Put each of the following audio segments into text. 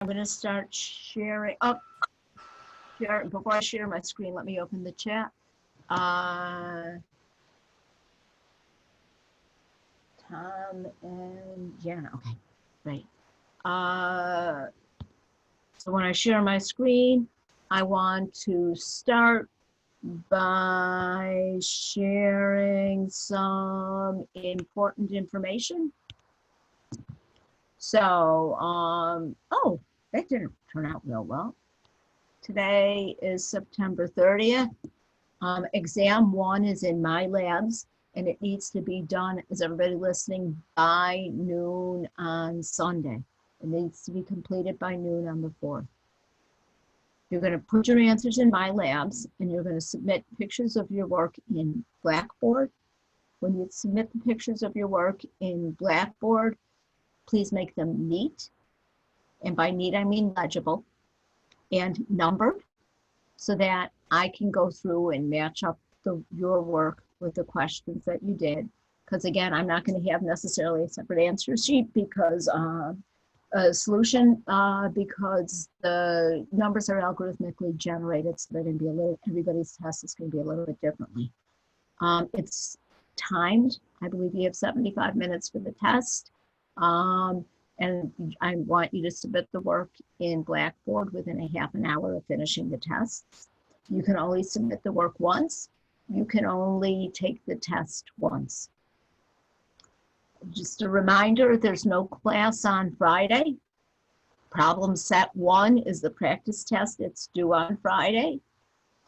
I'm going to start sharing. Oh, before I share my screen, let me open the chat. Tom and Jana. Okay, great. So when I share my screen, I want to start by sharing some important information. So, oh, that didn't turn out real well. Today is September 30th. Exam 1 is in my labs, and it needs to be done, is everybody listening, by noon on Sunday. It needs to be completed by noon on the 4th. You're going to put your answers in my labs, and you're going to submit pictures of your work in Blackboard. When you submit the pictures of your work in Blackboard, please make them neat. And by neat, I mean legible and numbered, so that I can go through and match up your work with the questions that you did. Because again, I'm not going to have necessarily a separate answer sheet because a solution because the numbers are algorithmically generated, so they're going to be a little, everybody's test is going to be a little bit differently. It's timed. I believe you have 75 minutes for the test. And I want you to submit the work in Blackboard within a half an hour of finishing the tests. You can only submit the work once. You can only take the test once. Just a reminder, there's no class on Friday. Problem set 1 is the practice test. It's due on Friday.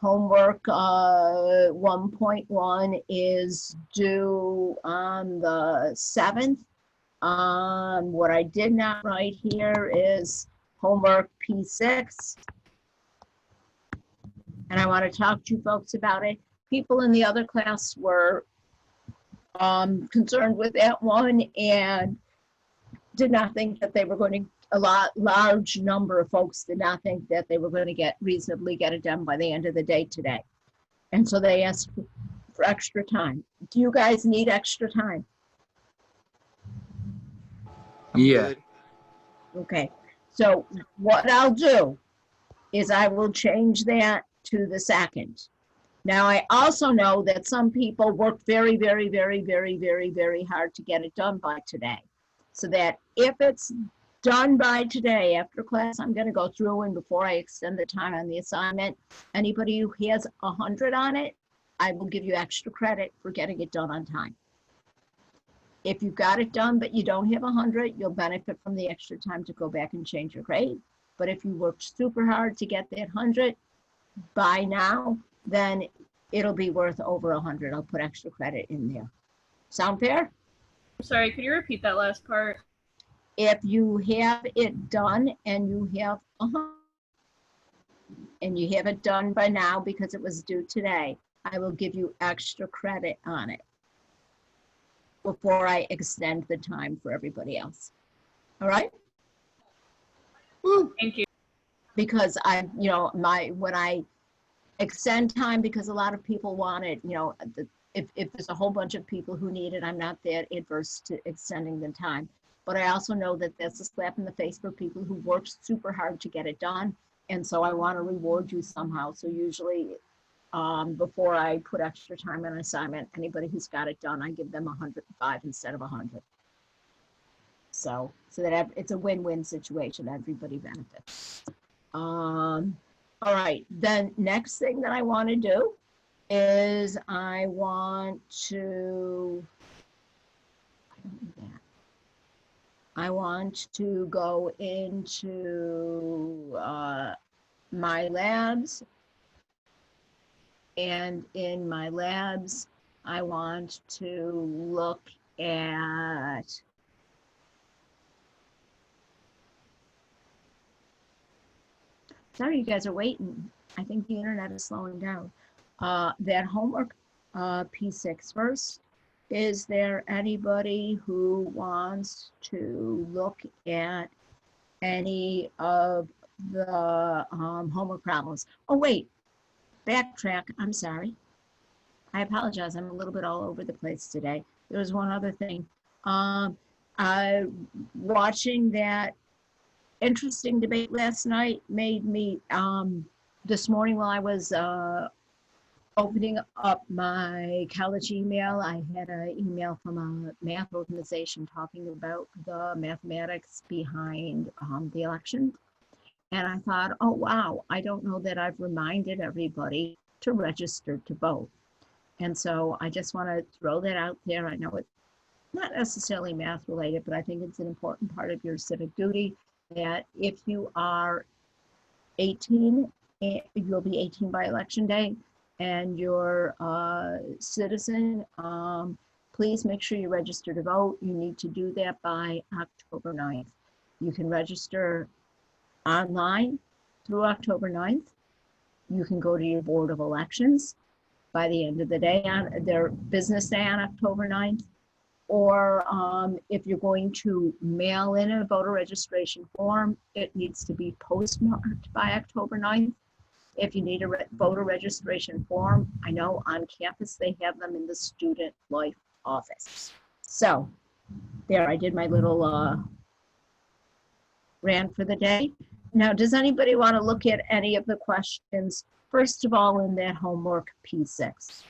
Homework 1.1 is due on the 7th. What I did not write here is homework P6. And I want to talk to you folks about it. People in the other class were concerned with that one and did not think that they were going to, large number of folks did not think that they were going to reasonably get it done by the end of the day today. And so they asked for extra time. Do you guys need extra time? Yeah. Okay, so what I'll do is I will change that to the 2nd. Now, I also know that some people work very, very, very, very, very, very hard to get it done by today. So that if it's done by today after class, I'm going to go through, and before I extend the time on the assignment, anybody who has 100 on it, I will give you extra credit for getting it done on time. If you've got it done but you don't have 100, you'll benefit from the extra time to go back and change your grade. But if you worked super hard to get that 100 by now, then it'll be worth over 100. I'll put extra credit in there. Sound fair? Sorry, could you repeat that last part? If you have it done and you have and you have it done by now because it was due today, I will give you extra credit on it before I extend the time for everybody else. All right? Thank you. Because when I extend time, because a lot of people want it, if there's a whole bunch of people who need it, I'm not that adverse to extending the time. But I also know that that's a slap in the face for people who work super hard to get it done. And so I want to reward you somehow. So usually before I put extra time on an assignment, anybody who's got it done, I give them 105 instead of 100. So that it's a win-win situation. Everybody benefits. All right. Then next thing that I want to do is I want to go into my labs. And in my labs, I want to look at sorry, you guys are waiting. I think the internet is slowing down. That homework P6 first. Is there anybody who wants to look at any of the homework problems? Oh, wait. Backtrack. I'm sorry. I apologize. I'm a little bit all over the place today. There's one other thing. Watching that interesting debate last night made me, this morning while I was opening up my college email, I had an email from a math organization talking about the mathematics behind the election. And I thought, oh, wow, I don't know that I've reminded everybody to register to vote. And so I just want to throw that out there. I know it's not necessarily math related, but I think it's an important part of your civic duty that if you are 18, you'll be 18 by election day, and you're a citizen, please make sure you register to vote. You need to do that by October 9th. You can register online through October 9th. You can go to your Board of Elections by the end of the day on their business day on October 9th. Or if you're going to mail in a voter registration form, it needs to be postmarked by October 9th. If you need a voter registration form, I know on campus they have them in the student life office. So there, I did my little rant for the day. Now, does anybody want to look at any of the questions, first of all, in that homework P6?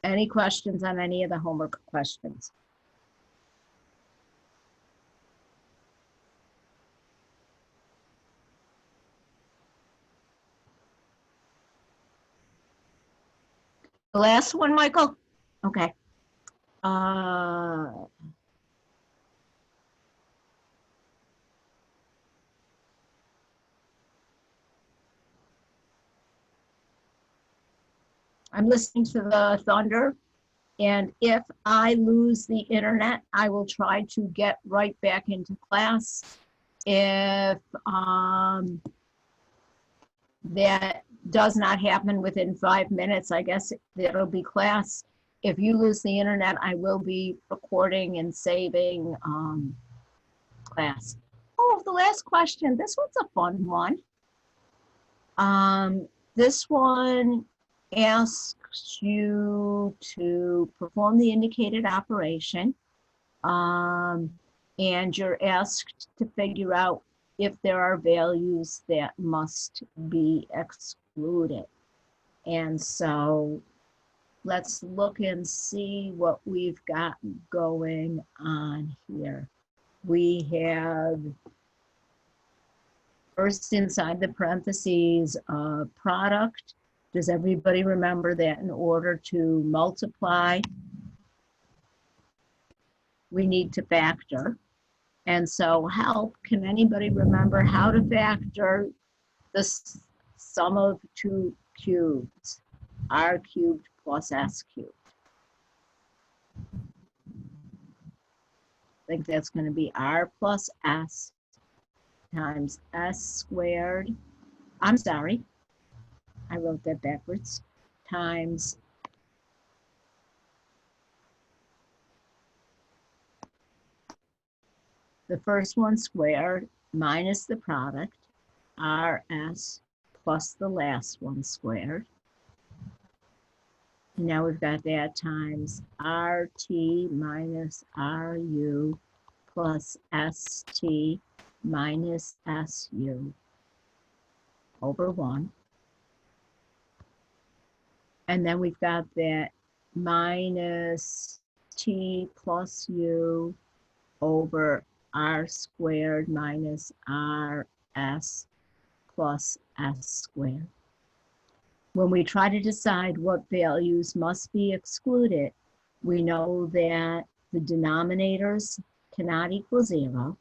Any questions on any of the homework questions? The last one, Michael? Okay. I'm listening to the thunder, and if I lose the internet, I will try to get right back into class. If that does not happen within 5 minutes, I guess that'll be class. If you lose the internet, I will be recording and saving class. Oh, the last question. This one's a fun one. This one asks you to perform the indicated operation, and you're asked to figure out if there are values that must be excluded. And so let's look and see what we've got going on here. We have first inside the parentheses, product. Does everybody remember that in order to multiply, we need to factor? And so help, can anybody remember how to factor the sum of two cubes, r cubed plus s cubed? I think that's going to be r plus s times s squared. I'm sorry, I wrote that backwards, times the first one squared minus the product, rs, plus the last one squared. And now we've got that times rt minus ru plus st minus su over 1. And then we've got that minus t plus u over r squared minus rs plus s squared. When we try to decide what values must be excluded, we know that the denominators cannot equal 0.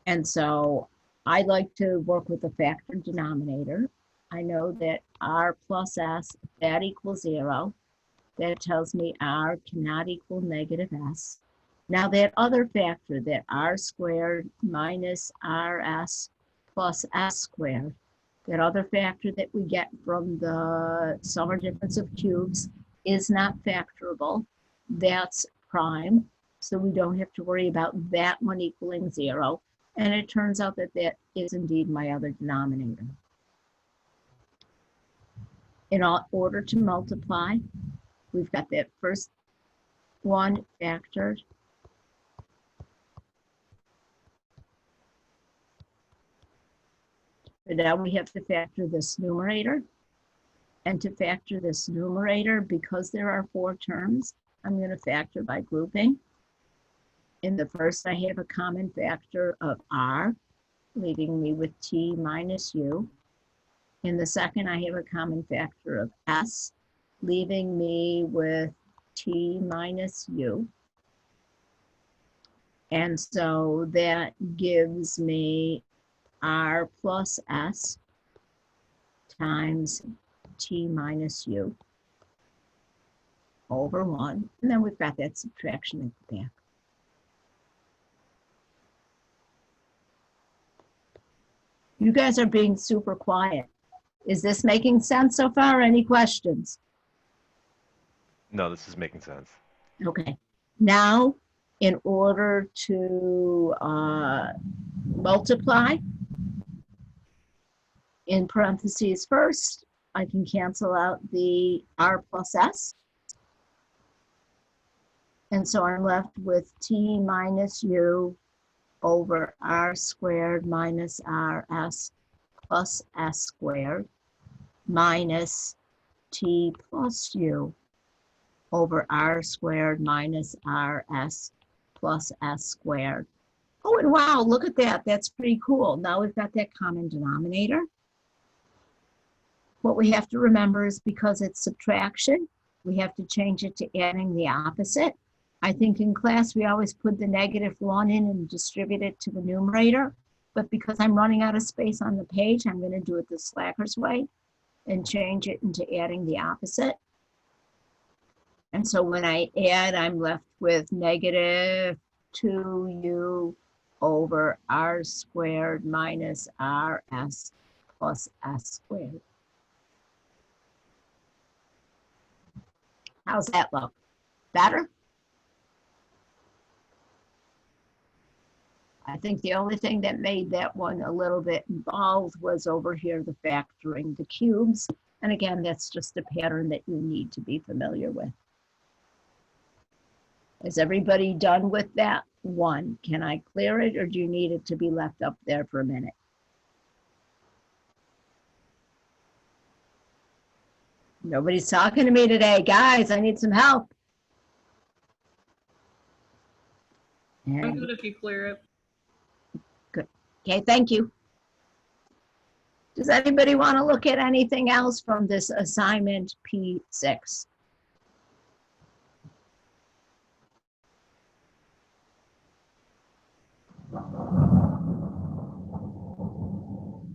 And so I like to work with a factored denominator. I know that r plus s, that equals 0. That tells me r cannot equal negative s. Now that other factor, that r squared minus rs plus s squared, that other factor that we get from the sum or difference of cubes is not factorable. That's prime, so we don't have to worry about that one equaling 0. And it turns out that that is indeed my other denominator. In order to multiply, we've got that first, 1 factored. But now we have to factor this numerator. And to factor this numerator, because there are 4 terms, I'm going to factor by grouping. In the first, I have a common factor of r, leaving me with t minus u. In the second, I have a common factor of s, leaving me with t minus u. And so that gives me r plus s times t minus u over 1. And then we've got that subtraction at the back. You guys are being super quiet. Is this making sense so far? Any questions? No, this is making sense. Okay. Now, in order to multiply, in parentheses first, I can cancel out the r plus s. And so I'm left with t minus u over r squared minus rs plus s squared minus t plus u over r squared minus rs plus s squared. Oh, and wow, look at that. That's pretty cool. Now we've got that common denominator. What we have to remember is because it's subtraction, we have to change it to adding the opposite. I think in class we always put the -1 in and distribute it to the numerator. But because I'm running out of space on the page, I'm going to do it the Slacker's way and change it into adding the opposite. And so when I add, I'm left with -2u over r squared minus rs plus s squared. How's that look? Better? I think the only thing that made that one a little bit involved was over here, the factoring the cubes. And again, that's just a pattern that you need to be familiar with. Is everybody done with that one? Can I clear it, or do you need it to be left up there for a minute? Nobody's talking to me today. Guys, I need some help. I'm good if you clear it. Good. Okay, thank you. Does anybody want to look at anything else from this assignment P6?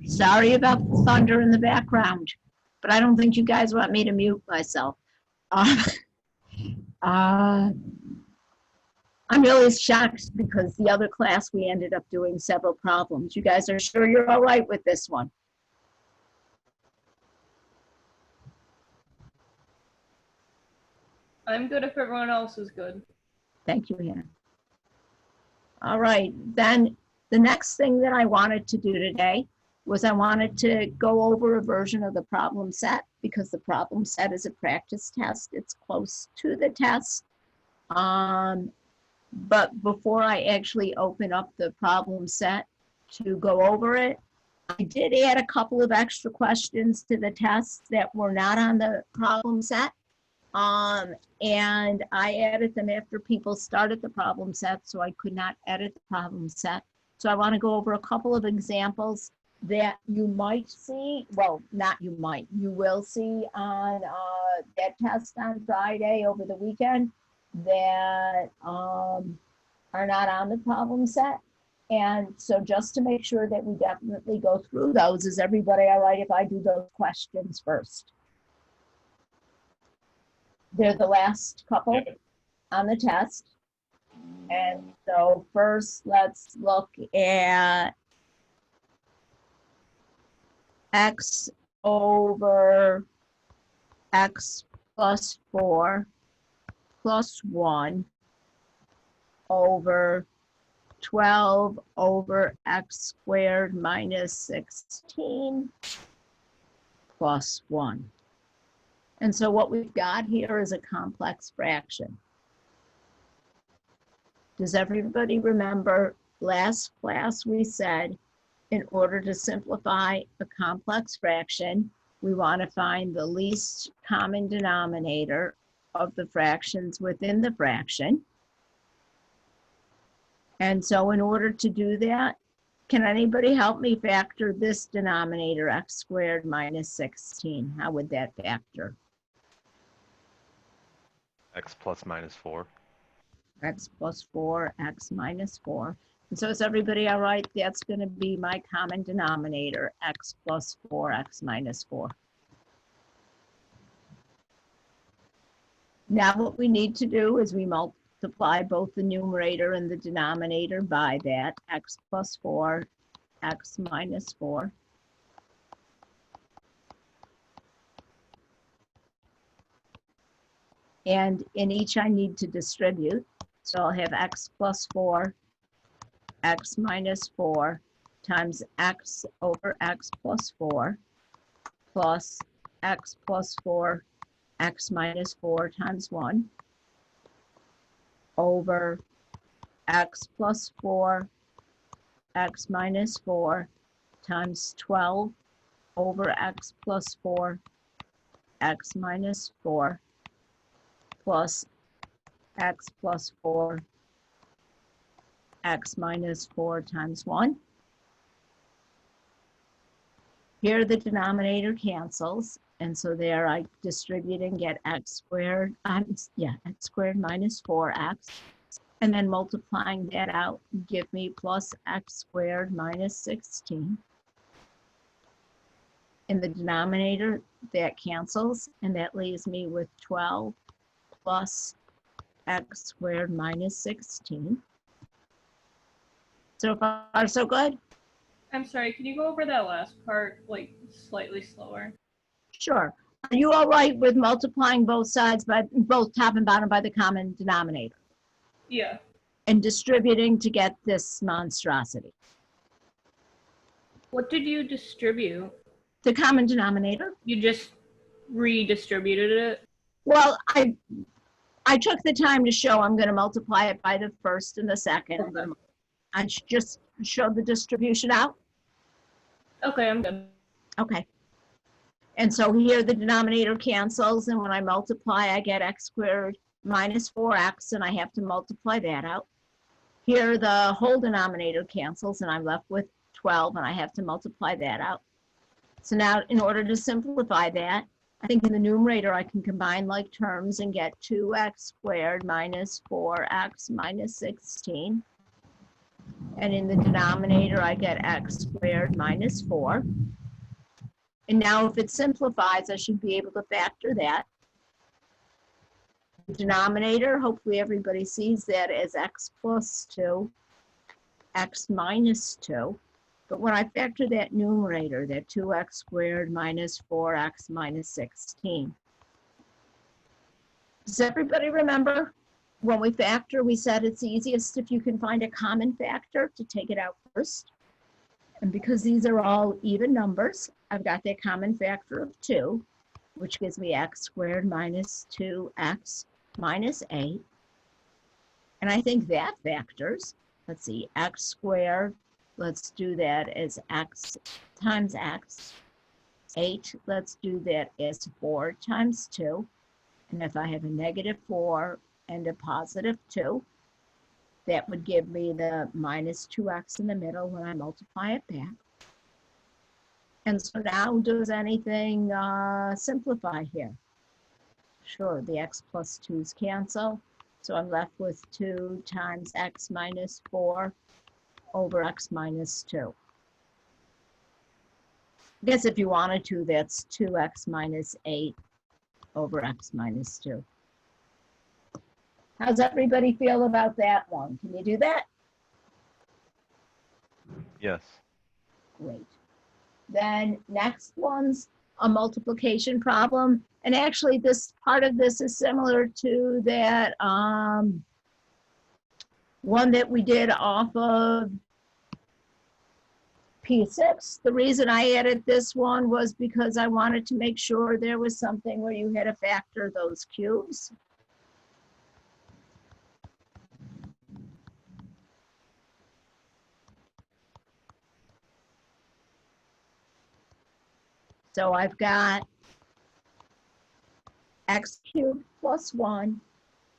Sorry about the thunder in the background, but I don't think you guys want me to mute myself. I'm really shocked because the other class we ended up doing several problems. You guys are sure you're all right with this one? I'm good if everyone else is good. Thank you, Hannah. All right, then the next thing that I wanted to do today was I wanted to go over a version of the problem set, because the problem set is a practice test. It's close to the test. But before I actually open up the problem set to go over it, I did add a couple of extra questions to the test that were not on the problem set. And I added them after people started the problem set, so I could not edit the problem set. So I want to go over a couple of examples that you might see, well, not you might, you will see on that test on Friday over the weekend that are not on the problem set. And so just to make sure that we definitely go through those, is everybody all right if I do those questions first? They're the last couple on the test. And so first, let's look at x over x plus 4 plus 1 over 12 over x squared minus 16 plus 1. And so what we've got here is a complex fraction. Does everybody remember last class we said, in order to simplify a complex fraction, we want to find the least common denominator of the fractions within the fraction. And so in order to do that, can anybody help me factor this denominator, x squared minus 16? How would that factor? X plus minus 4. X plus 4, x minus 4. And so is everybody all right? That's going to be my common denominator, x plus 4, x minus 4. Now what we need to do is we multiply both the numerator and the denominator by that, x plus 4, x minus 4. And in each I need to distribute. So I'll have x plus 4, x minus 4 times x over x plus 4 plus x plus 4, x minus 4 times 1 over x plus 4, x minus 4 times 12 over x plus 4, x minus 4 plus x plus 4, x minus 4 times 1. Here the denominator cancels, and so there I distribute and get x squared, x squared minus 4x, and then multiplying that out give me plus x squared minus 16. In the denominator, that cancels, and that leaves me with 12 plus x squared minus 16. So far, so good? I'm sorry, can you go over that last part, like, slightly slower? Sure. Are you all right with multiplying both sides by both top and bottom by the common denominator Yeah. and distributing to get this monstrosity? What did you distribute? The common denominator? You just redistributed it? Well, I took the time to show I'm going to multiply it by the first and the second. Okay. I just showed the distribution out. Okay, I'm good. Okay. And so here the denominator cancels, and when I multiply, I get x squared minus 4x, and I have to multiply that out. Here the whole denominator cancels, and I'm left with 12, and I have to multiply that out. So now, in order to simplify that, I think in the numerator I can combine like terms and get 2x squared minus 4x minus 16. And in the denominator, I get x squared minus 4. And now if it simplifies, I should be able to factor that. The denominator, hopefully everybody sees that as x plus 2, x minus 2. But when I factor that numerator, that 2x squared minus 4x minus 16. Does everybody remember? When we factor, we said it's easiest if you can find a common factor to take it out first. And because these are all even numbers, I've got that common factor of 2, which gives me x squared minus 2x minus 8. And I think that factors, let's see, x squared, let's do that as x times x. 8, let's do that as 4 times 2. And if I have a negative 4, and a positive 2, that would give me the minus 2x in the middle when I multiply it back. And so now, does anything simplify here? Sure, the x plus 2's cancel. So I'm left with 2 times x minus 4 over x minus 2. I guess if you wanted to, that's 2x minus 8 over x minus 2. How's everybody feel about that one? Can you do that? Yes. Great. Then next one's a multiplication problem. And actually this part of this is similar to that one that we did off of P6. The reason I added this one was because I wanted to make sure there was something where you had to factor those cubes. So I've got x cubed plus 1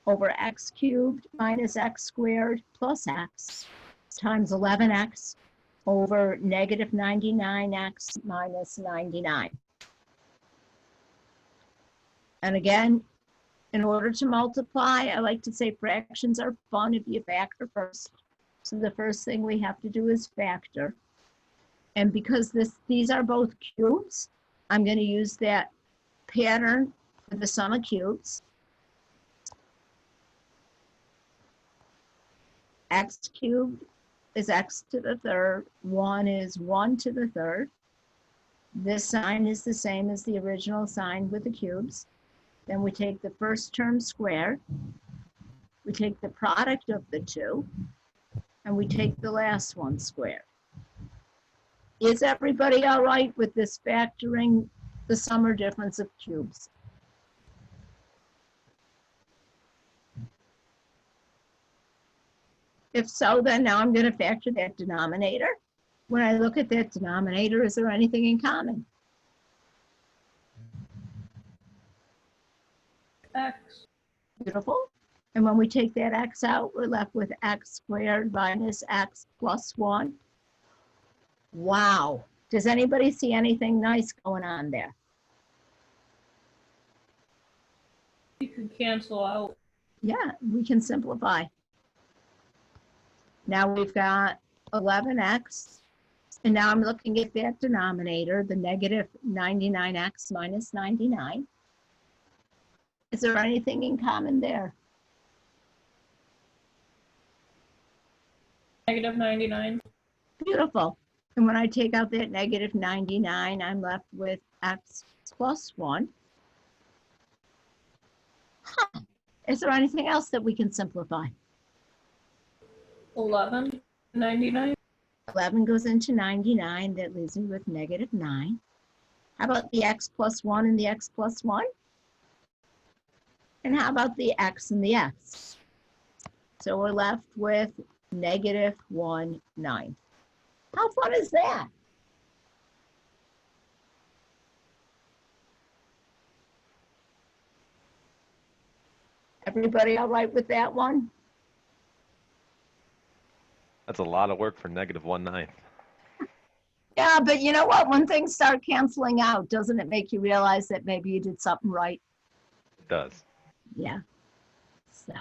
over x cubed minus x squared plus x times 11x over negative 99x minus 99. And again, in order to multiply, I like to say fractions are fun if you factor first. So the first thing we have to do is factor. And because these are both cubes, I'm going to use that pattern for the sum of cubes. X cubed is x to the third. 1 is 1 to the third. This sign is the same as the original sign with the cubes. Then we take the first term squared. We take the product of the two. And we take the last one squared. Is everybody all right with this factoring the sum or difference of cubes? If so, then now I'm going to factor that denominator. When I look at that denominator, is there anything in common? X. Beautiful. And when we take that x out, we're left with x squared minus x plus 1. Wow. Does anybody see anything nice going on there? You could cancel out. Yeah, we can simplify. Now we've got 11x, and now I'm looking at that denominator, the negative 99x minus 99. Is there anything in common there? Negative 99. Beautiful. And when I take out that negative 99, I'm left with x plus 1. Huh. Is there anything else that we can simplify? 11. 99. 11 goes into 99. That leaves me with negative 9. How about the x plus 1 and the x plus 1? And how about the x and the x? So we're left with negative 1, 9. How fun is that? Everybody all right with that one? That's a lot of work for negative 1/9. Yeah, but you know what? When things start canceling out, doesn't it make you realize that maybe you did something right? It does. Yeah. So.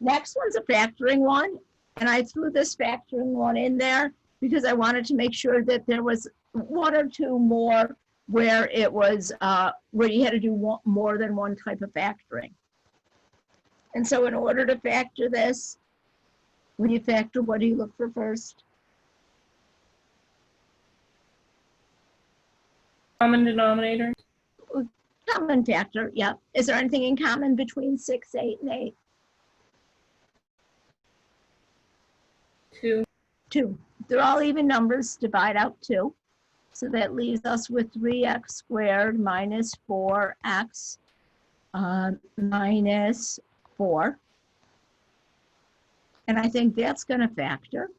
Next one's a factoring one. And I threw this factoring one in there because I wanted to make sure that there was one or two more where it was, where you had to do more than one type of factoring. And so in order to factor this, when you factor, what do you look for first? Common denominator. Common factor, yep. Is there anything in common between 6, 8, and 8? 2. 2. They're all even numbers, divide out 2. So that leaves us with 3x squared minus 4x minus 4. And I think that's going to factor.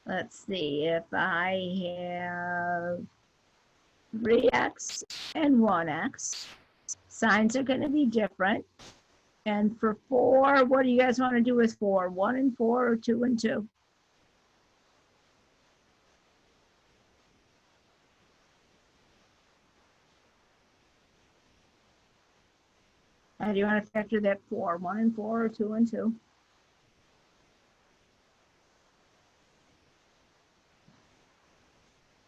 Let's see, if I have 3x and 1x, signs are going to be different. And for 4, what do you guys want to do with 4? 1 and 4 or 2 and 2? How do you want to factor that 4? 1 and 4 or 2 and 2?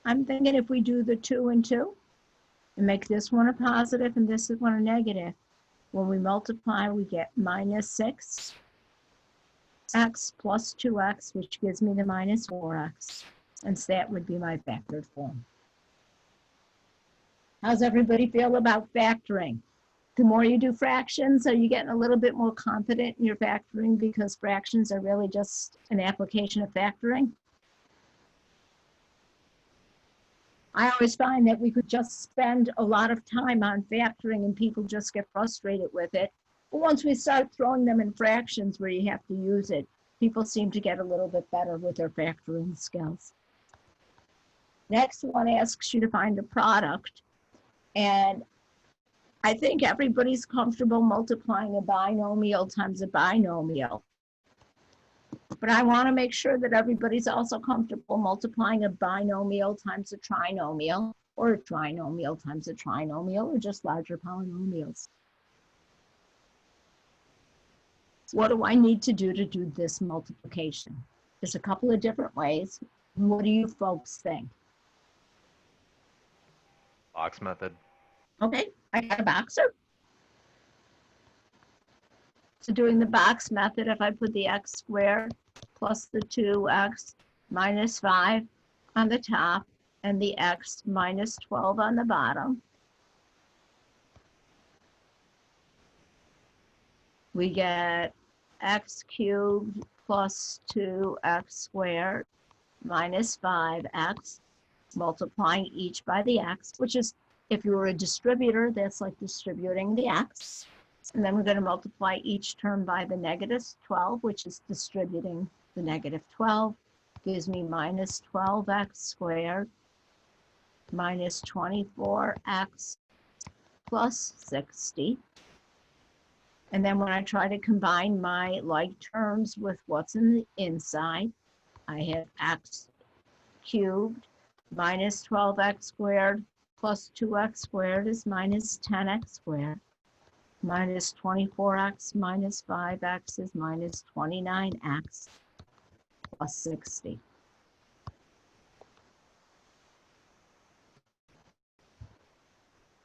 I'm thinking if we do the 2 and 2 and make this one a positive and this one a negative, when we multiply, we get minus 6x plus 2x, which gives me the minus 4x. And so that would be my factored form. How's everybody feel about factoring? The more you do fractions, are you getting a little bit more confident in your factoring because fractions are really just an application of factoring? I always find that we could just spend a lot of time on factoring and people just get frustrated with it. But once we start throwing them in fractions where you have to use it, People seem to get a little bit better with their factoring skills. Next one asks you to find a product. And I think everybody's comfortable multiplying a binomial times a binomial. But I want to make sure that everybody's also comfortable multiplying a binomial times a trinomial, or a trinomial times a trinomial, or just larger polynomials. What do I need to do this multiplication? There's a couple of different ways. What do you folks think? Box method. Okay, I got a boxer. So doing the box method, if I put the x squared plus the 2x minus 5 on the top and the x minus 12 on the bottom, we get x cubed plus 2x squared minus 5x, multiplying each by the x, which is, if you were a distributor, that's like distributing the x. And then we're going to multiply each term by the negative 12, which is distributing the negative 12. Gives me minus 12x squared minus 24x plus 60. And then when I try to combine my like terms with what's in the inside, I have x cubed minus 12x squared plus 2x squared is minus 10x squared. Minus 24x minus 5x is minus 29x plus 60.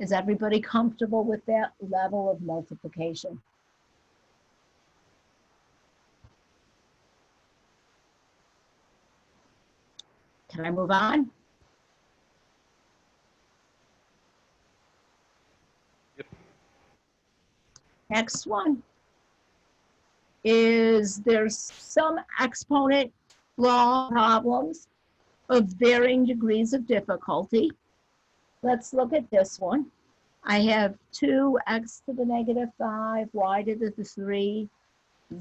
Is everybody comfortable with that level of multiplication? Can I move on? Next one is there's some exponent law problems of varying degrees of difficulty. Let's look at this one. I have 2x to the negative 5, y to the 3,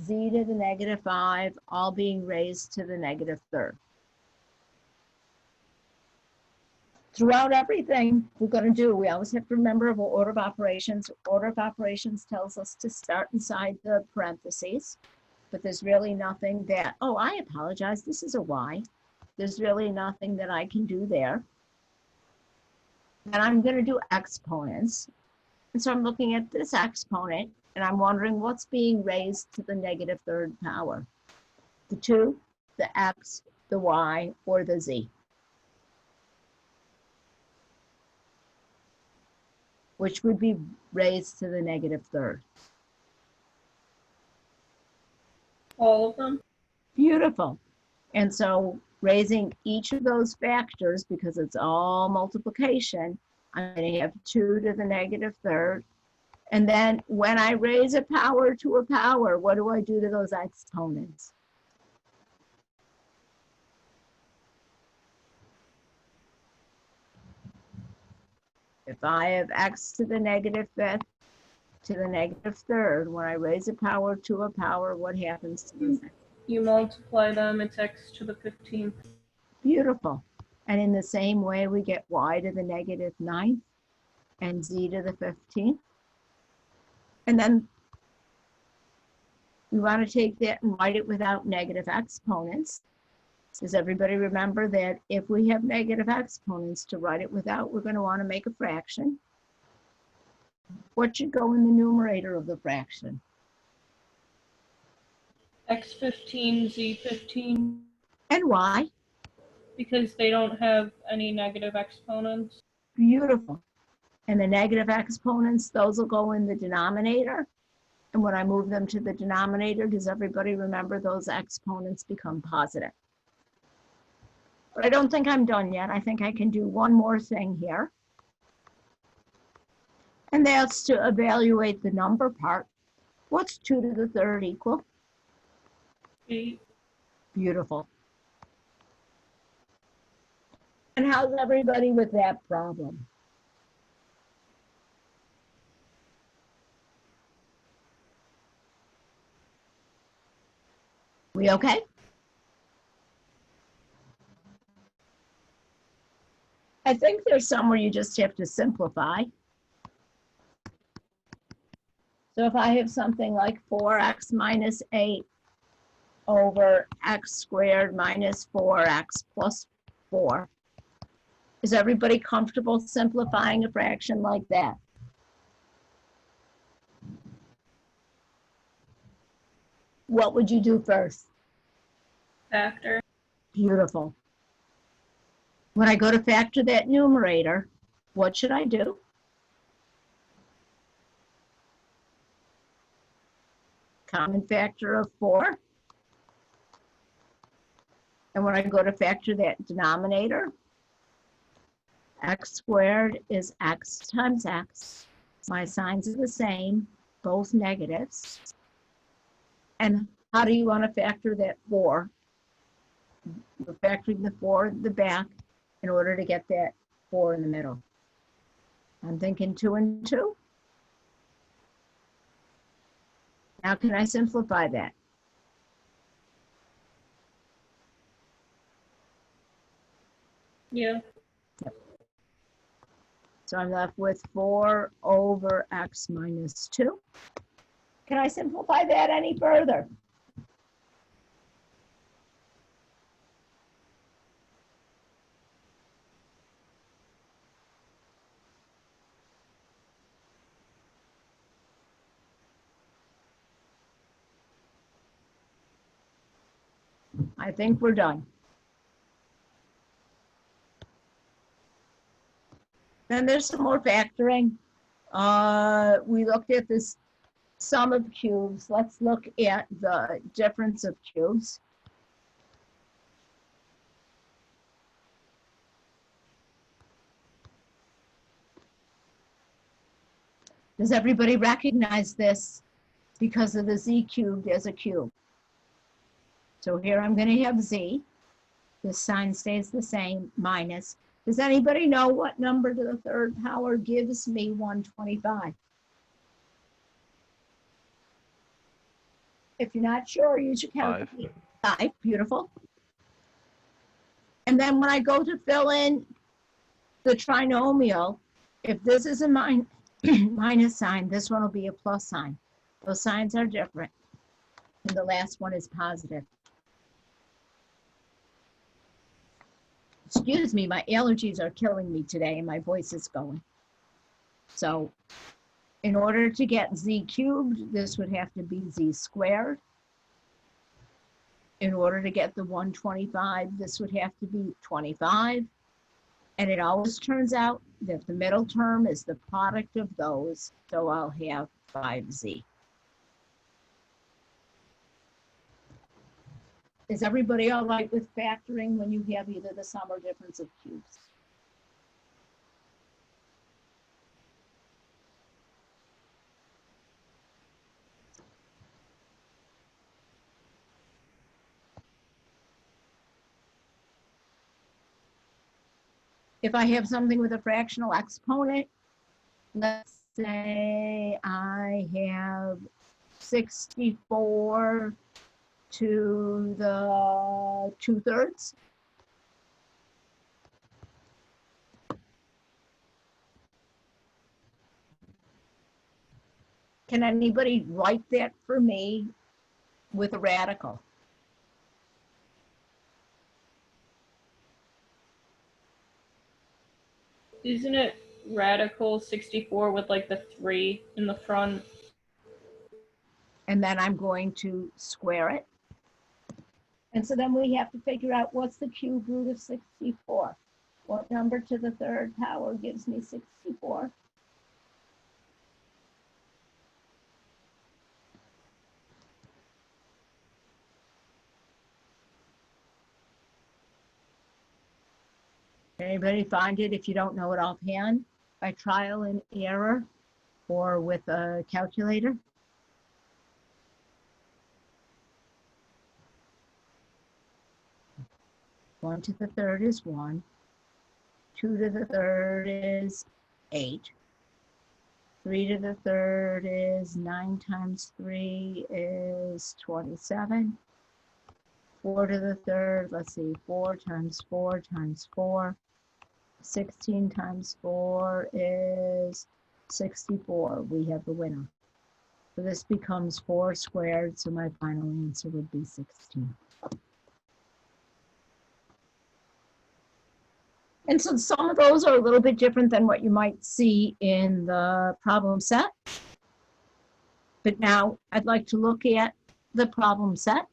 z to the negative 5, all being raised to the negative third. Throughout everything we're going to do, we always have to remember about order of operations. Order of operations tells us to start inside the parentheses, but there's really nothing that, oh, I apologize, this is a y. There's really nothing that I can do there. And I'm going to do exponents. And so I'm looking at this exponent, and I'm wondering what's being raised to the negative third power. The 2, the x, the y, or the z. Which would be raised to the negative third. All of them? Beautiful. And so raising each of those factors, because it's all multiplication, I'm going to have 2 to the negative third. And then when I raise a power to a power, what do I do to those exponents? If I have x to the negative fifth to the negative third, when I raise a power to a power, what happens to this? You multiply them, it's x to the 15th. Beautiful. And in the same way, we get y to the negative 9th and z to the 15th. And then we want to take that and write it without negative exponents. Does everybody remember that if we have negative exponents to write it without, we're going to want to make a fraction? What should go in the numerator of the fraction? x15, z15. And why? Because they don't have any negative exponents. Beautiful. And the negative exponents, those will go in the denominator. And when I move them to the denominator, does everybody remember those exponents become positive? But I don't think I'm done yet. I think I can do one more thing here. And that's to evaluate the number part. What's 2 to the third equal? 8. Beautiful. And how's everybody with that problem? We okay? I think there's somewhere you just have to simplify. So if I have something like 4x minus 8 over x squared minus 4x plus 4, is everybody comfortable simplifying a fraction like that? What would you do first? Factor. Beautiful. When I go to factor that numerator, what should I do? Common factor of 4. And when I go to factor that denominator, x squared is x times x. My signs are the same, both negatives. And how do you want to factor that 4? We're factoring the 4 in the back in order to get that 4 in the middle. I'm thinking 2 and 2. Now can I simplify that? Yeah. So I'm left with 4 over x minus 2. Can I simplify that any further? I think we're done. Then there's some more factoring. We looked at this sum of cubes. Let's look at the difference of cubes. Does everybody recognize this because of the z cubed as a cube? So here I'm going to have z. This sign stays the same, minus. Does anybody know what number to the third power gives me 125? If you're not sure, use your calculator. 5, beautiful. And then when I go to fill in the trinomial, if this is a minus sign, this one will be a plus sign. Those signs are different. And the last one is positive. Excuse me, my allergies are killing me today and my voice is going. So in order to get z cubed, this would have to be z squared. In order to get the 125, this would have to be 25. And it always turns out that the middle term is the product of those, so I'll have 5z. Is everybody all right with factoring when you have either the sum or difference of cubes? If I have something with a fractional exponent, let's say I have 64 to the 2/3. Can anybody write that for me with a radical? Isn't it radical 64 with like the 3 in the front? And then I'm going to square it. And so then we have to figure out what's the cube root of 64. What number to the third power gives me 64? Anybody find it if you don't know it offhand by trial and error or with a calculator? One to the third is 1. 2 to the third is 8. 3 to the third is 9 times 3 is 27. 4 to the third, let's see, 4 times 4 times 4. 16 times 4 is 64. We have the winner. So this becomes 4 squared, so my final answer would be 16. And so some of those are a little bit different than what you might see in the problem set. But now I'd like to look at the problem set.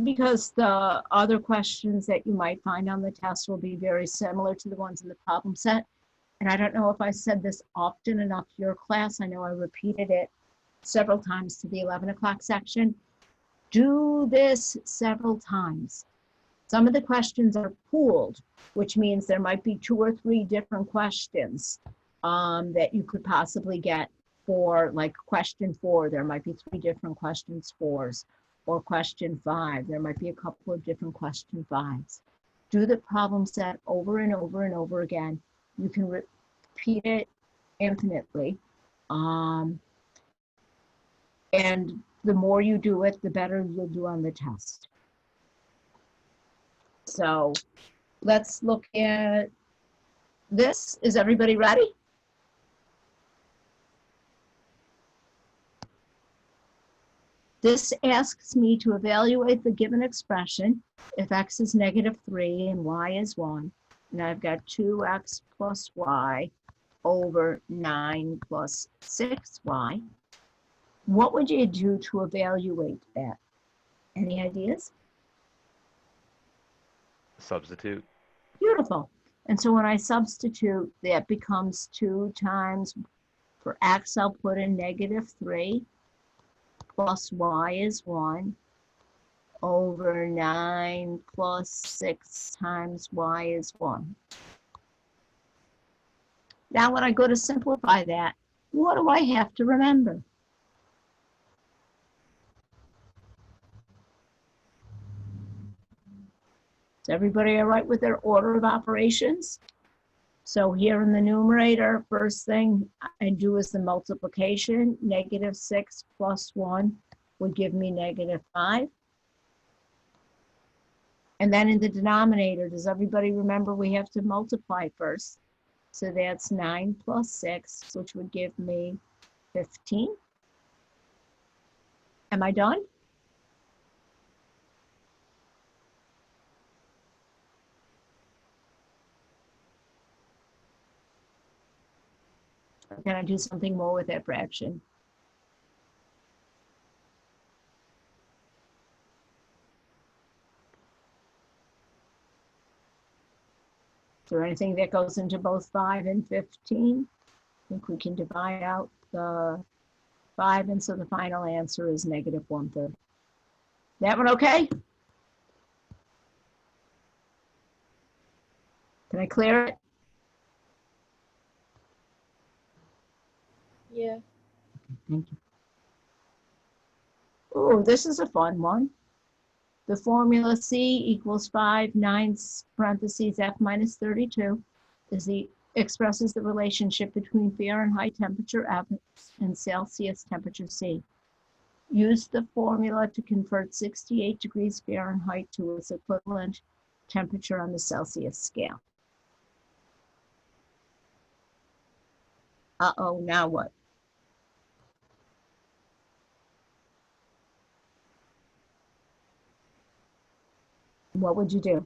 Because the other questions that you might find on the test will be very similar to the ones in the problem set. And I don't know if I said this often enough to your class. I know I repeated it several times to the 11 o'clock section. Do this several times. Some of the questions are pooled, which means there might be 2 or 3 different questions that you could possibly get for, like question 4, there might be 3 different questions 4s, or question 5, there might be a couple of different question 5s. Do the problem set over and over and over again. You can repeat it infinitely. And the more you do it, the better you'll do on the test. So let's look at this. Is everybody ready? This asks me to evaluate the given expression if x is -3 and y is 1. And I've got 2x plus y over 9 plus 6y. What would you do to evaluate that? Any ideas? Substitute. Beautiful. And so when I substitute, that becomes 2 times, for x, I'll put in -3 plus y is 1 over 9 plus 6 times y is 1. Now when I go to simplify that, what do I have to remember? Is everybody all right with their order of operations? So here in the numerator, first thing I do is the multiplication. -6 plus 1 would give me -5. And then in the denominator, does everybody remember we have to multiply first? So that's 9 plus 6, which would give me 15. Am I done? Or can I do something more with that fraction? Is there anything that goes into both 5 and 15? I think we can divide out the 5, and so the final answer is -1/3. That one okay? Can I clear it? Yeah. Thank you. Oh, this is a fun one. The formula C equals 5, 9 parentheses F minus 32 expresses the relationship between Fahrenheit temperature F and Celsius temperature C. Use the formula to convert 68 degrees Fahrenheit to its equivalent temperature on the Celsius scale. Uh-oh, now what? What would you do?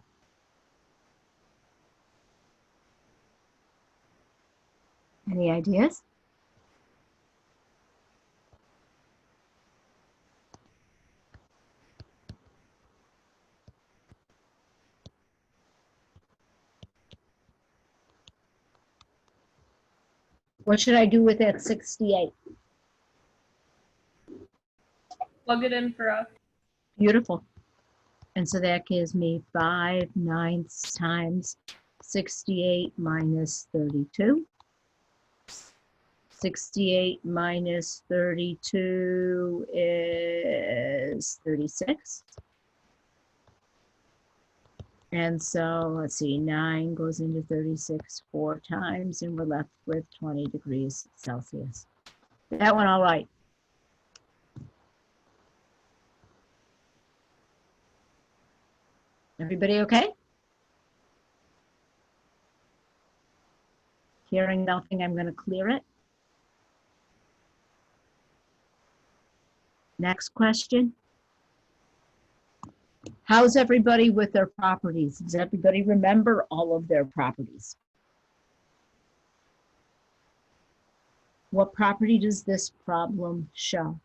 Any ideas? What should I do with that 68? Plug it in for us. Beautiful. And so that gives me 5/9 times 68 minus 32. 68 minus 32 is 36. And so let's see, 9 goes into 36 4 times, and we're left with 20 degrees Celsius. That one all right. Everybody okay? Hearing nothing, I'm going to clear it. Next question. How's everybody with their properties? Does everybody remember all of their properties? What property does this problem show?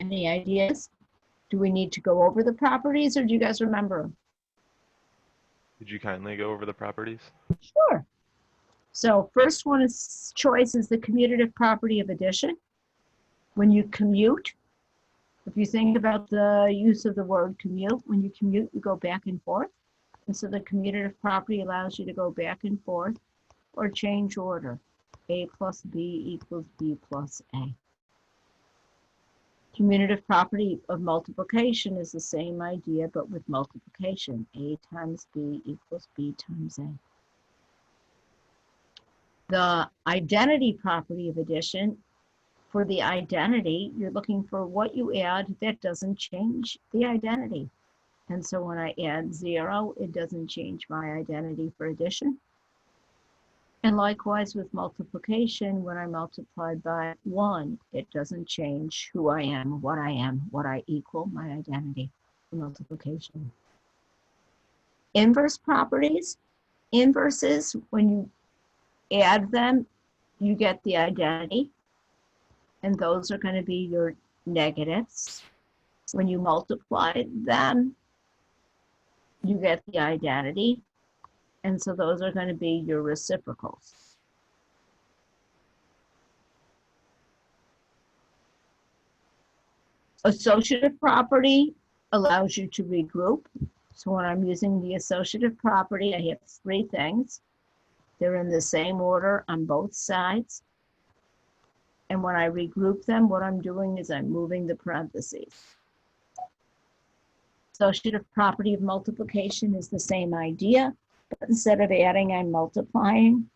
Any ideas? Do we need to go over the properties or do you guys remember them? Could you kindly go over the properties? Sure. So first one is choice is the commutative property of addition. When you commute, if you think about the use of the word commute, when you commute, you go back and forth. And so the commutative property allows you to go back and forth or change order. A plus B equals B plus A. Commutative property of multiplication is the same idea, but with multiplication. A times B equals B times A. The identity property of addition, for the identity, you're looking for what you add that doesn't change the identity. And so when I add 0, it doesn't change my identity for addition. And likewise with multiplication, when I multiply by 1, it doesn't change who I am, what I equal, my identity for multiplication. Inverse properties. Inverses, when you add them, you get the identity. And those are going to be your negatives. When you multiply them, you get the identity. And so those are going to be your reciprocals. Associative property allows you to regroup. So when I'm using the associative property, I have 3 things. They're in the same order on both sides. And when I regroup them, what I'm doing is I'm moving the parentheses. Associative property of multiplication is the same idea, but instead of adding, I'm multiplying.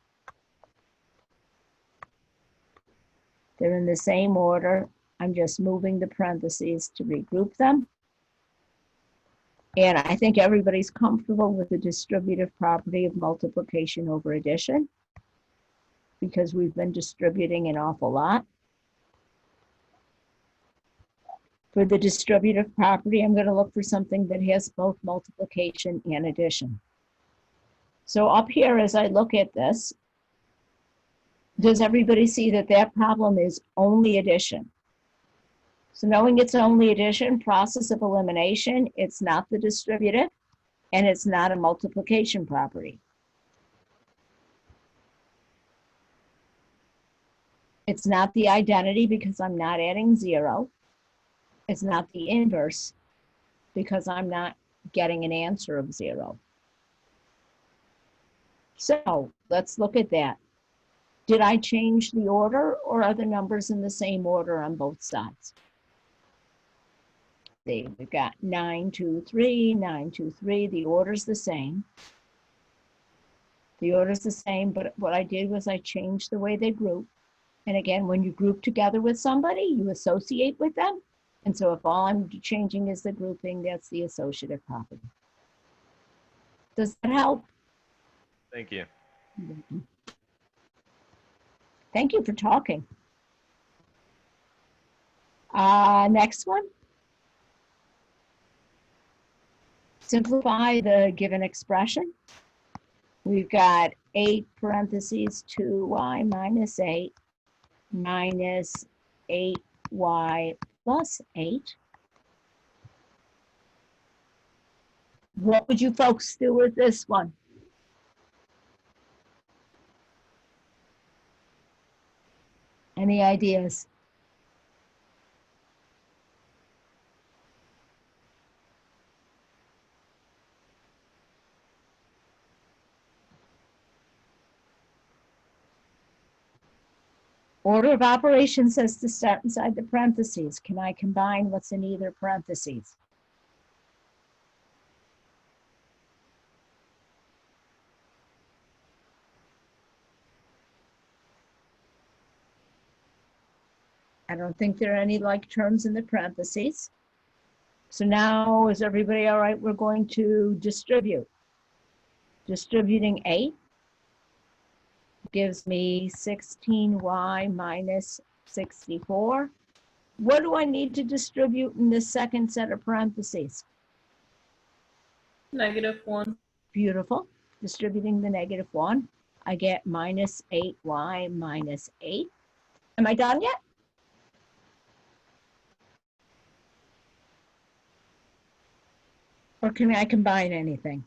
They're in the same order. I'm just moving the parentheses to regroup them. And I think everybody's comfortable with the distributive property of multiplication over addition because we've been distributing an awful lot. For the distributive property, I'm going to look for something that has both multiplication and addition. So up here, as I look at this, does everybody see that that problem is only addition? So knowing it's only addition, process of elimination, it's not the distributive, and it's not a multiplication property. It's not the identity because I'm not adding 0. It's not the inverse because I'm not getting an answer of 0. So let's look at that. Did I change the order or are the numbers in the same order on both sides? See, we've got 9, 2, 3, 9, 2, 3. The order's the same. The order's the same, but what I did was I changed the way they group. And again, when you group together with somebody, you associate with them. And so if all I'm changing is the grouping, that's the associative property. Does that help? Thank you. Thank you for talking. Next one. Simplify the given expression. We've got 8 parentheses 2y minus 8 minus 8y plus 8. What would you folks do with this one? Any ideas? Order of operations says to start inside the parentheses. Can I combine what's in either parentheses? I don't think there are any like terms in the parentheses. So now, is everybody all right? We're going to distribute. Distributing 8 gives me 16y minus 64. What do I need to distribute in this second set of parentheses? -1. Beautiful. Distributing the -1, I get minus 8y minus 8. Am I done yet? Or can I combine anything?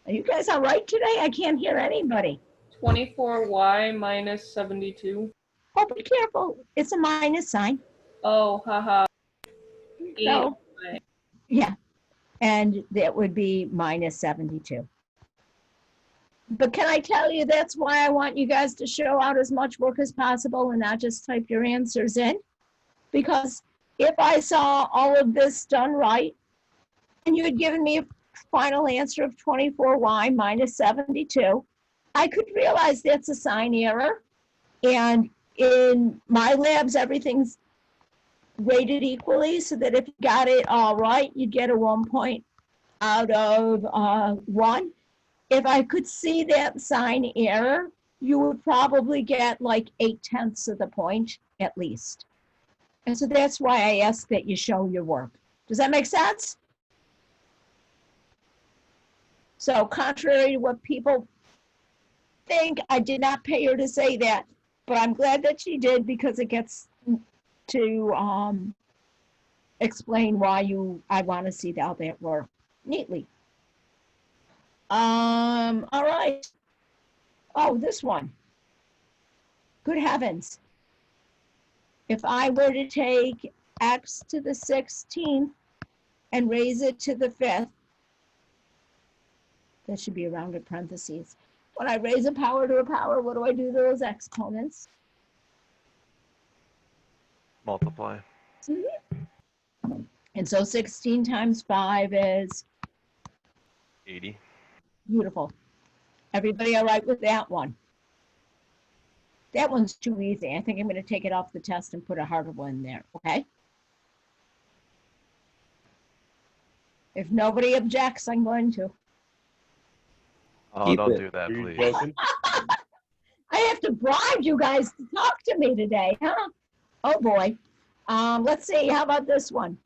Are you guys all right today? I can't hear anybody. 24y minus 72. Oh, be careful. It's a minus sign. Oh, haha. So, 8y. yeah. And that would be minus 72. But can I tell you, that's why I want you guys to show out as much work as possible and not just type your answers in. Because if I saw all of this done right, and you had given me a final answer of 24y minus 72, I could realize that's a sign error. And in my labs, everything's weighted equally, so that if you got it all right, you'd get a 1 point out of 1. If I could see that sign error, you would probably get like 8/10 of the point at least. And so that's why I ask that you show your work. Does that make sense? So contrary to what people think, I did not pay her to say that, but I'm glad that she did, because it gets to explain why I want to see all that work neatly. All right. Oh, this one. Good heavens. If I were to take x to the 16th and raise it to the 5th, that should be a rounded parentheses. When I raise a power to a power, what do I do to those exponents? Multiply. And so 16 times 5 is 80. beautiful. Everybody all right with that one? That one's too easy. I think I'm going to take it off the test and put a harder one there, okay? If nobody objects, I'm going to. Oh, Keep don't it. do that, Are you please. joking? I have to bribe you guys to talk to me today, huh? Oh boy. Let's see, how about this one?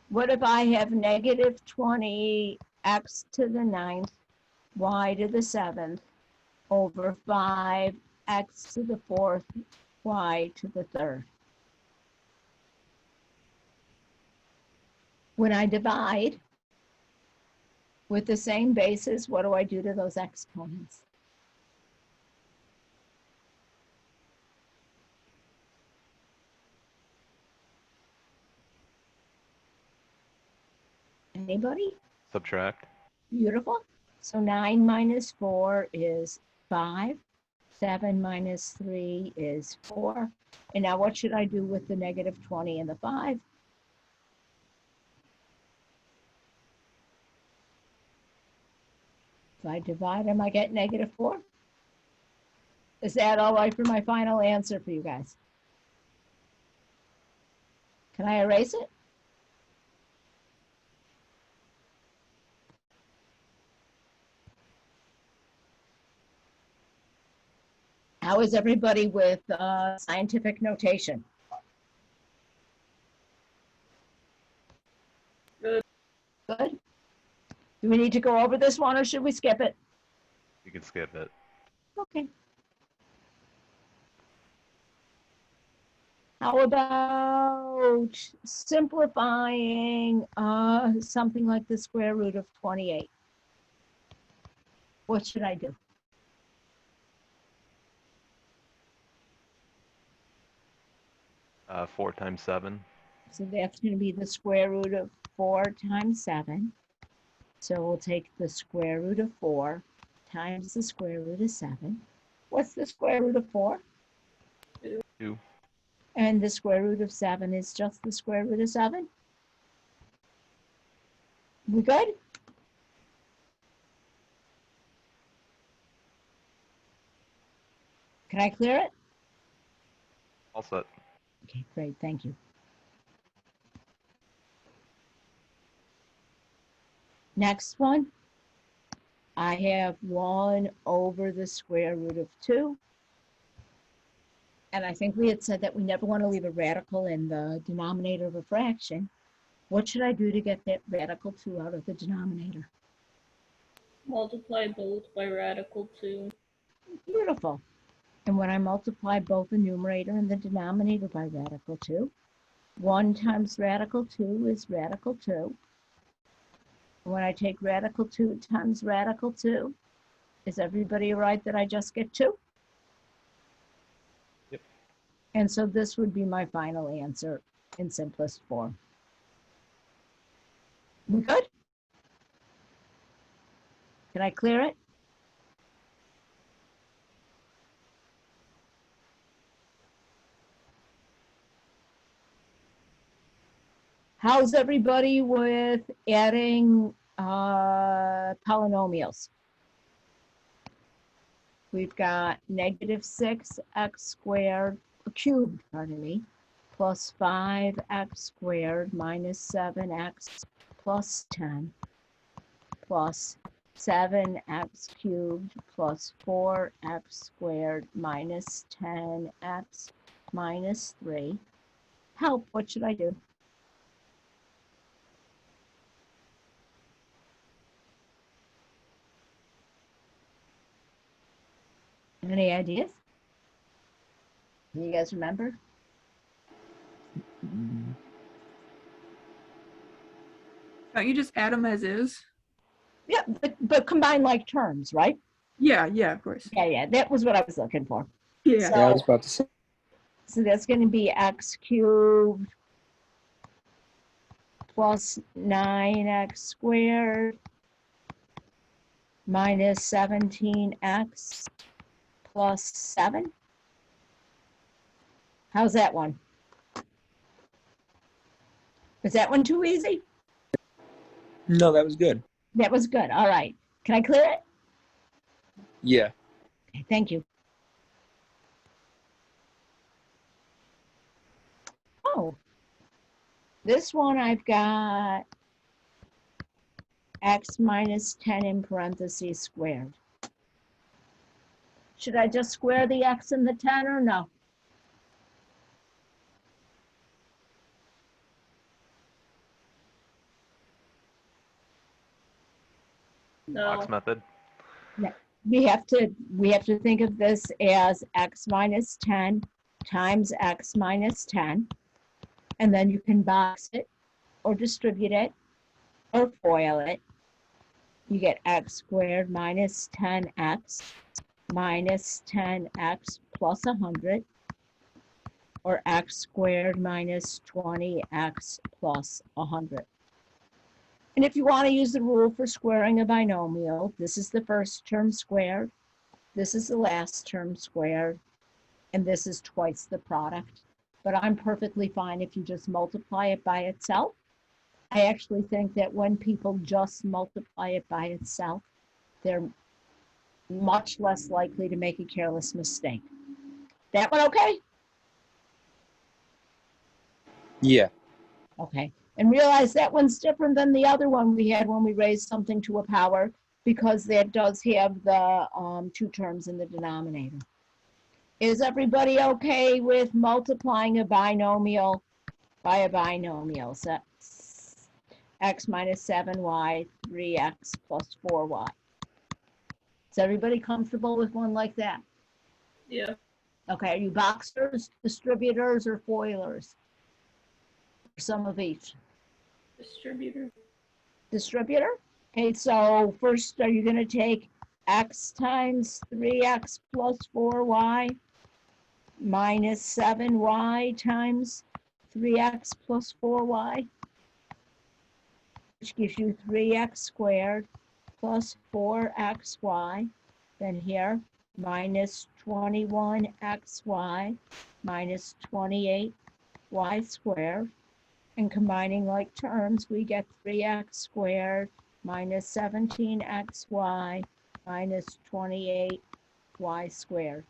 What if I have negative 20 x to the 9th, y to the 7th, over 5 x to the 4th, y to the 3rd? When I divide with the same basis, what do I do to those exponents? Anybody? Subtract. Beautiful. So 9 minus 4 is 5. 7 minus 3 is 4. And now what should I do with the negative 20 and the 5? If I divide them, I get negative 4. Is that all right for my final answer for you guys? Can I erase it? How is everybody with scientific notation? Good. Good. Do we need to go over this one, or should we skip it? You can skip it. Okay. How about simplifying something like the square root of 28? What should I do? 4 times 7. So that's going to be the square root of 4 times 7. So we'll take the square root of 4 times the square root of 7. What's the square root of 4? 2. And the square root of 7 is just the square root of 7? We good? Can I clear it? All set. Okay, great, thank you. Next one, I have 1 over the square root of 2. And I think we had said that we never want to leave a radical in the denominator of a fraction. What should I do to get that radical 2 out of the denominator? Multiply both by radical 2. Beautiful. And when I multiply both the numerator and the denominator by radical 2, 1 times radical 2 is radical 2. When I take radical 2 times radical 2, is everybody right that I just get 2? Yep. And so this would be my final answer in simplest form. We good? Can I clear it? How's everybody with adding polynomials? We've got negative 6x squared, cubed, pardon me, plus 5x squared minus 7x plus 10 plus 7x cubed plus 4x squared minus 10x minus 3. Help, what should I do? Any ideas? You guys remember? Don't you just add them as is? Yeah, but combine like terms, right? Yeah, of course. Yeah, that was what I was looking for. Yeah. So, Yeah, I was about to say. So that's going to be x cubed plus 9x squared minus 17x plus 7. How's that one? Was that one too easy? No, that was good. That was good. All right. Can I clear it? Yeah. Okay, thank you. Oh, this one I've got x minus 10 in parentheses squared. Should I just square the x and the 10 or no? Box No. method. We have to think of this as x minus 10 times x minus 10. And then you can box it or distribute it or FOIL it. You get x squared minus 10x minus 10x plus 100, or x squared minus 20x plus 100. And if you want to use the rule for squaring a binomial, this is the first term squared, this is the last term squared, and this is twice the product. But I'm perfectly fine if you just multiply it by itself. I actually think that when people just multiply it by itself, they're much less likely to make a careless mistake. That one okay? Yeah. Okay. And realize that one's different than the other one we had when we raised something to a power, because that does have the 2 terms in the denominator. Is everybody okay with multiplying a binomial by a binomial? So x minus 7y, 3x plus 4y. Is everybody comfortable with one like that? Yeah. Okay, are you boxers, distributors, or FOILers? Some of each. Distributor. Distributor? Okay, so first, are you going to take x times 3x plus 4y minus 7y times 3x plus 4y, which gives you 3x squared plus 4xy. Then here, minus 21xy minus 28y squared. And combining like terms, we get 3x squared minus 17xy minus 28y squared.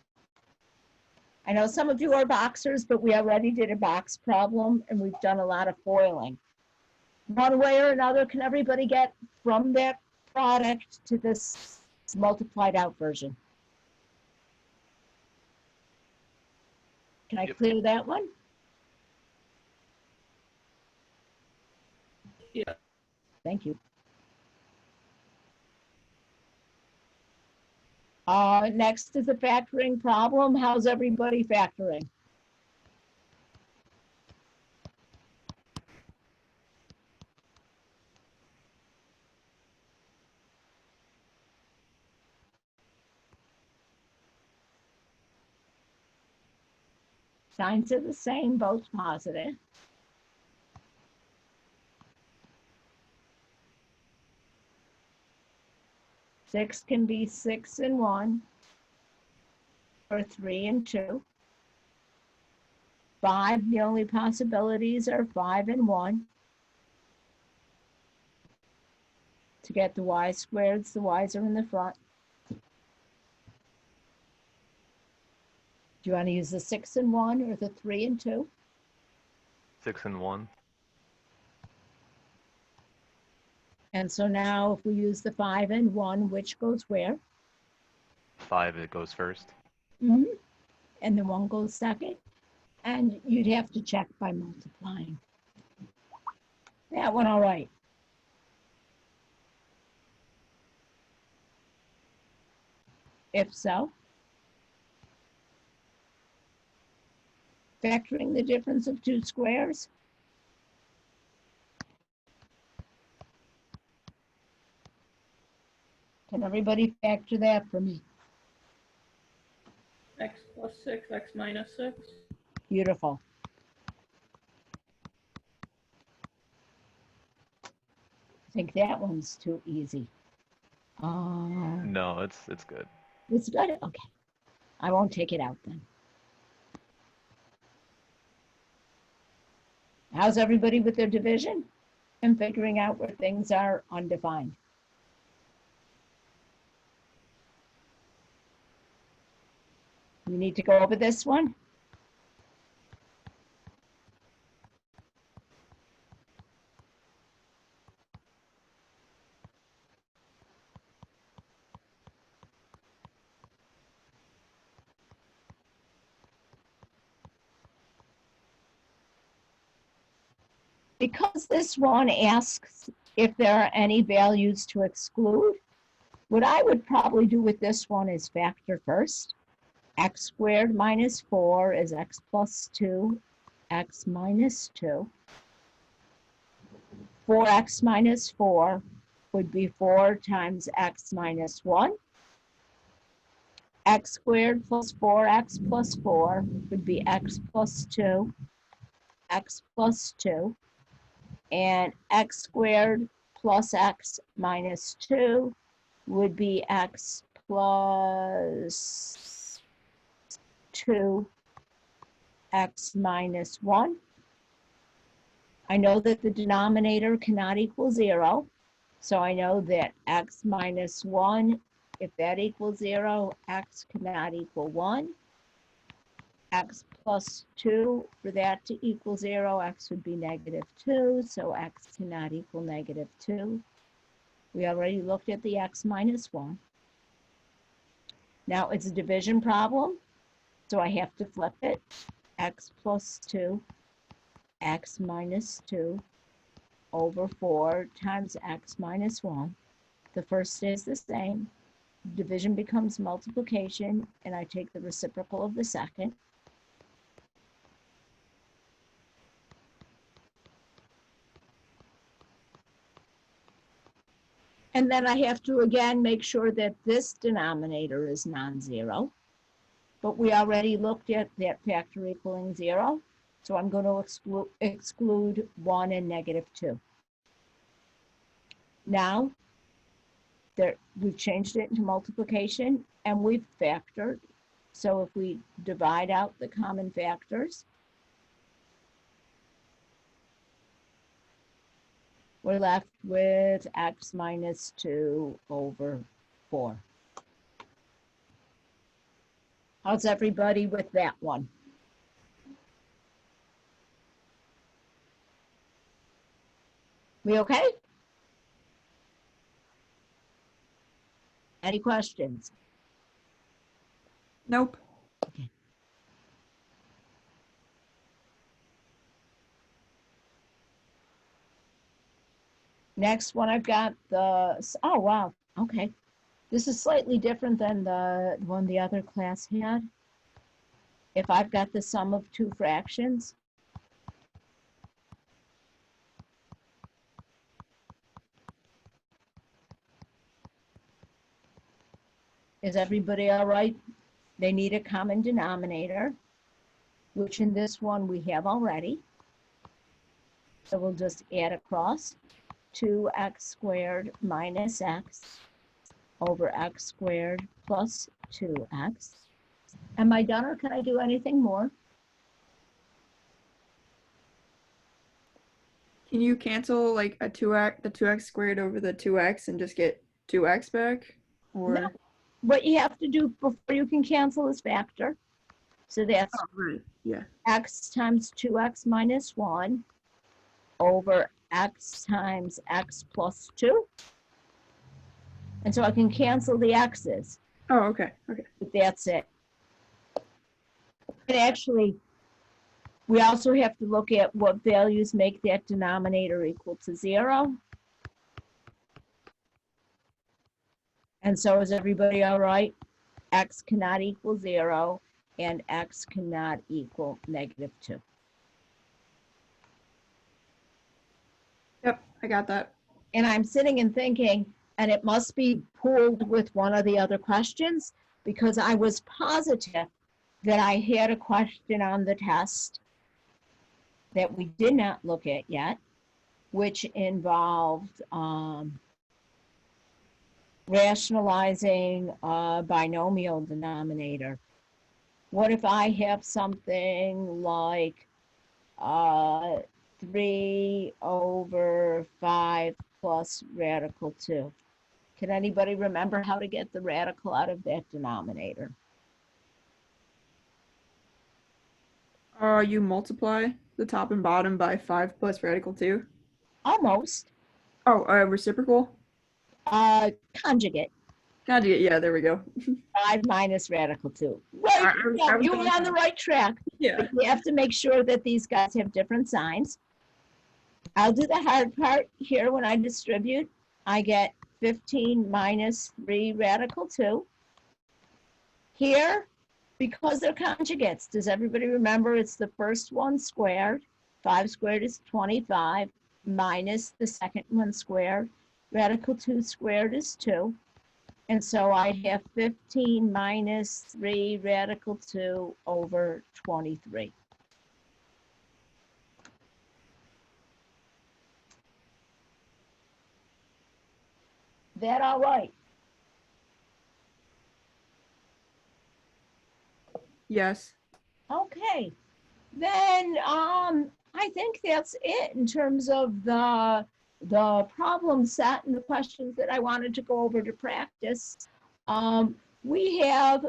I know some of you are boxers, but we already did a box problem and we've done a lot of foiling. One way or another, can everybody get from that product to this multiplied out version? Can I Yep. clear that one? Yeah. Thank you. Next is a factoring problem. How's everybody factoring? Signs are the same, both positive. Six can be 6 and 1, or 3 and 2. 5, the only possibilities are 5 and 1. To get the y squareds, the y's are in the front. Do you want to use the 6 and 1 or the 3 and 2? 6 and 1. And so now if we use the 5 and 1, which goes where? 5, it goes first. And the 1 goes second. And you'd have to check by multiplying. That one all right. If so, factoring the difference of two squares. Can everybody factor that for me? X plus 6, x minus 6. Beautiful. I think that one's too easy. No, it's good. It's good? Okay. I won't take it out then. How's everybody with their division and figuring out where things are undefined? We need to go over this one. Because this one asks if there are any values to exclude, what I would probably do with this one is factor first. X squared minus 4 is x plus 2, x minus 2. 4x minus 4 would be 4 times x minus 1. X squared plus 4x plus 4 would be x plus 2, x plus 2. And x squared plus x minus 2 would be x plus 2, x minus 1. I know that the denominator cannot equal 0, so I know that x minus 1, if that equals 0, x cannot equal 1. X plus 2, for that to equal 0, x would be negative 2, so x cannot equal negative 2. We already looked at the x minus 1. Now it's a division problem, so I have to flip it. X plus 2, x minus 2 over 4 times x minus 1. The first stays the same. Division becomes multiplication, and I take the reciprocal of the second. And then I have to again make sure that this denominator is non-zero. But we already looked at that factor equaling 0. So I'm going to exclude 1 and negative 2. Now, we've changed it into multiplication and we've factored. So if we divide out the common factors, we're left with x minus 2 over 4. How's everybody with that one? We okay? Any questions? Nope. Next one I've got oh wow, okay. This is slightly different than the one the other class had. If I've got the sum of two fractions, is everybody all right? They need a common denominator, which in this one we have already. So we'll just add across 2x squared minus x over x squared plus 2x. Am I done or can I do anything more? Can you cancel like the 2x squared over the 2x and just get 2x back? Or No. What you have to do before you can cancel is factor. So that's oh, right. Yeah. x times 2x minus 1 over x times x plus 2. And so I can cancel the x's, Oh, okay. Okay. but that's it. And actually, we also have to look at what values make that denominator equal to 0. And so is everybody all right? X cannot equal 0 and x cannot equal negative 2. Yep, I got that. And I'm sitting and thinking, and it must be pooled with one of the other questions, because I was positive that I had a question on the test that we did not look at yet, which involved rationalizing a binomial denominator. What if I have something like 3 over 5 plus radical 2? Can anybody remember how to get the radical out of that denominator? You multiply the top and bottom by 5 plus radical 2. Almost. Oh, reciprocal? Conjugate. Conjugate, yeah, there we go. 5 minus radical 2. Right, I was you were on the right track. Yeah. But you have to make sure that these guys have different signs. I'll do the hard part here when I distribute. I get 15 minus 3 radical 2. Here, because they're conjugates, does everybody remember it's the first one squared? 5 squared is 25 minus the second one squared. Radical 2 squared is 2. And so I have 15 minus 3 radical 2 over 23. That all right? Yes. Okay. Then I think that's it in terms of the problem set and the questions that I wanted to go over to practice. We have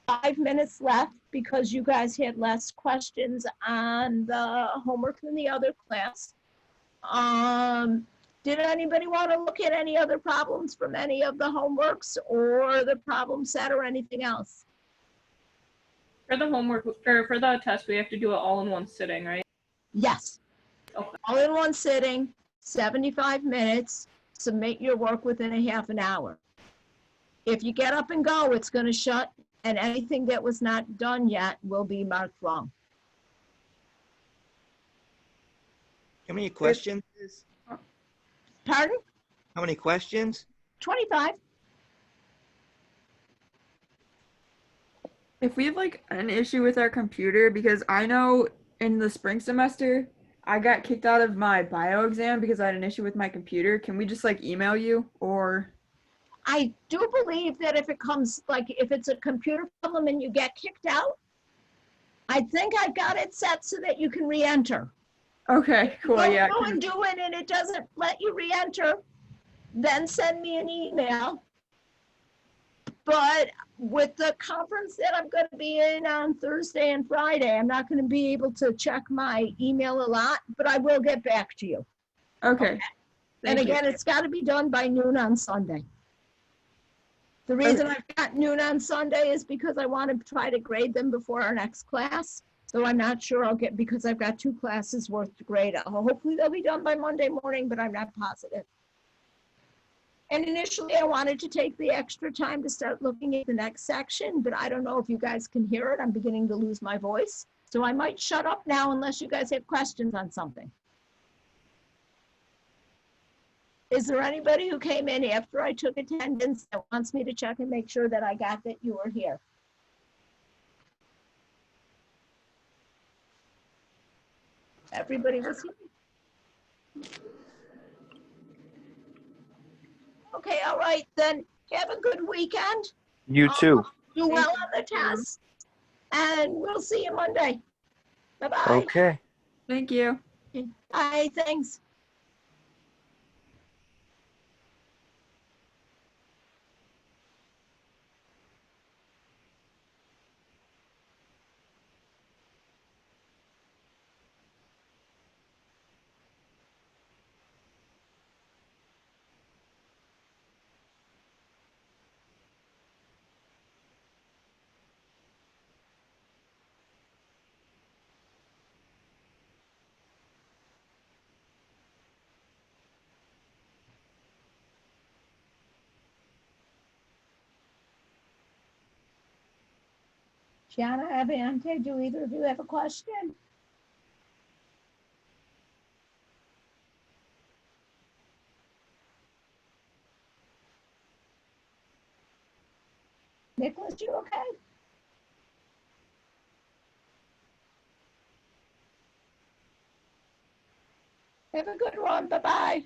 5 minutes left because you guys had less questions on the homework than the other class. Did anybody want to look at any other problems from any of the homeworks or the problem set or anything else? For the homework or for the test, we have to do it all in one sitting, right? Yes. Okay. All in one sitting, 75 minutes, submit your work within a half an hour. If you get up and go, it's going to shut, and anything that was not done yet will be marked wrong. How many questions? Pardon? How many questions? 25. If we have like an issue with our computer, because I know in the spring semester, I got kicked out of my bio exam because I had an issue with my computer. Can we just like email you or? I do believe that if it comes, like if it's a computer problem and you get kicked out, I think I've got it set so that you can re-enter. Okay, cool. Go Yeah. through and do it and it doesn't let you re-enter, then send me an email. But with the conference that I'm going to be in on Thursday and Friday, I'm not going to be able to check my email a lot, but I will get back to you. Okay. And Thank you. again, it's got to be done by noon on Sunday. The reason I've got noon on Sunday is because I want to try to grade them before our next class. So I'm not sure I'll get, because I've got 2 classes worth to grade. Hopefully they'll be done by Monday morning, but I'm not positive. And initially I wanted to take the extra time to start looking at the next section, but I don't know if you guys can hear it. I'm beginning to lose my voice. So I might shut up now unless you guys have questions on something. Is there anybody who came in after I took attendance that wants me to check and make sure that I got that you were here? Everybody was here? Okay, all right, then have a good weekend. You too. Do well on the test. And we'll see you Monday. Bye-bye. Okay. Thank you. Bye, thanks. Gianna, Avante, do either of you have a question? Nicholas, you okay? Have a good one. Bye-bye.